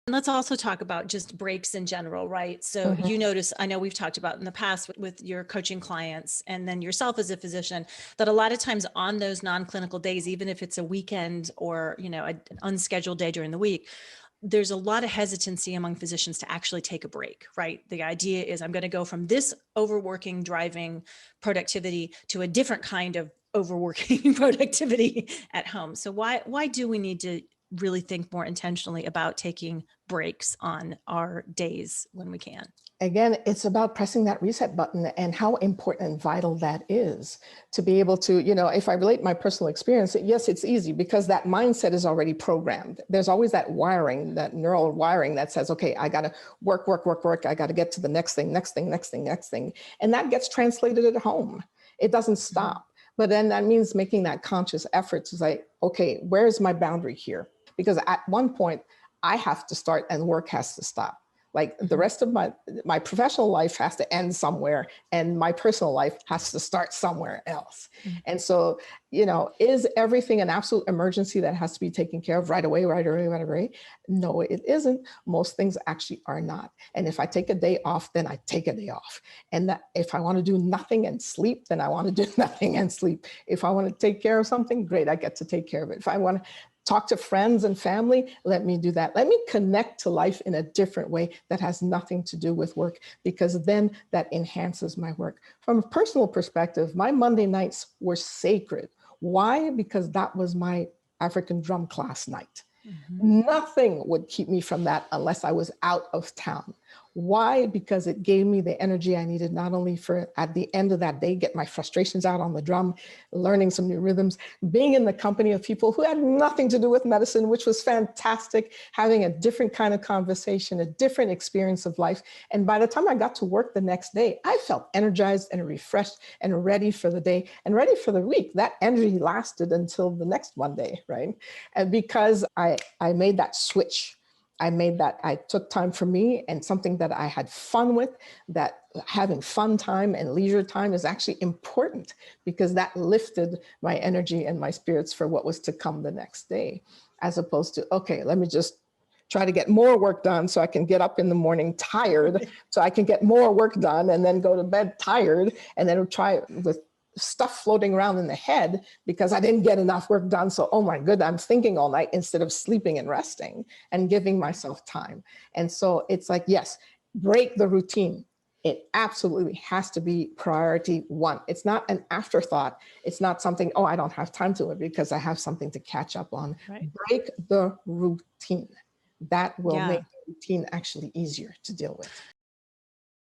Let's also talk about just breaks in general, right? So you notice, I know we've talked about in the past with your coaching clients and then yourself as a physician, that a lot of times on those non-clinical days, even if it's a weekend or, an unscheduled day during the week, there's a lot of hesitancy among physicians to actually take a break, right? The idea is I'm going to go from this overworking, driving productivity to a different kind of overworking productivity at home. So why do we need to really think more intentionally about taking breaks on our days when we can? Again, it's about pressing that reset button and how important and vital that is to be able to, if I relate my personal experience, yes, it's easy because that mindset is already programmed. There's always that wiring, that neural wiring that says, okay, I got to work, work, work, work. I got to get to the next thing, next thing, next thing, next thing. And that gets translated at home. It doesn't stop. But then that means making that conscious effort to say, okay, where's my boundary here? Because at one point I have to start and work has to stop. Like the rest of my professional life has to end somewhere and my personal life has to start somewhere else. And so, is everything an absolute emergency that has to be taken care of right away, right away, right away? No, it isn't. Most things actually are not. And if I take a day off, then I take a day off. And that if I want to do nothing and sleep, then I want to do nothing and sleep. If I want to take care of something, great, I get to take care of it. If I want to talk to friends and family, let me do that. Let me connect to life in a different way that has nothing to do with work, because then that enhances my work. From a personal perspective, my Monday nights were sacred. Why? Because that was my African drum class night. Nothing would keep me from that unless I was out of town. Why? Because it gave me the energy I needed, not only for at the end of that day, get my frustrations out on the drum, learning some new rhythms, being in the company of people who had nothing to do with medicine, which was fantastic, having a different kind of conversation, a different experience of life. And by the time I got to work the next day, I felt energized and refreshed and ready for the day and ready for the week. That energy lasted until the next Monday, right? And because I made that switch. I took time for me and something that I had fun with, that having fun time and leisure time is actually important because that lifted my energy and my spirits for what was to come the next day, as opposed to, okay, let me just try to get more work done so I can get up in the morning tired, so I can get more work done and then go to bed tired, and then try with stuff floating around in the head because I didn't get enough work done. So, oh my goodness, I'm thinking all night instead of sleeping and resting and giving myself time. And so it's like, yes, break the routine. It absolutely has to be priority one. It's not an afterthought. It's not something, oh, I don't have time to it because I have something to catch up on. Right. Break the routine. That will Yeah. make the routine actually easier to deal with.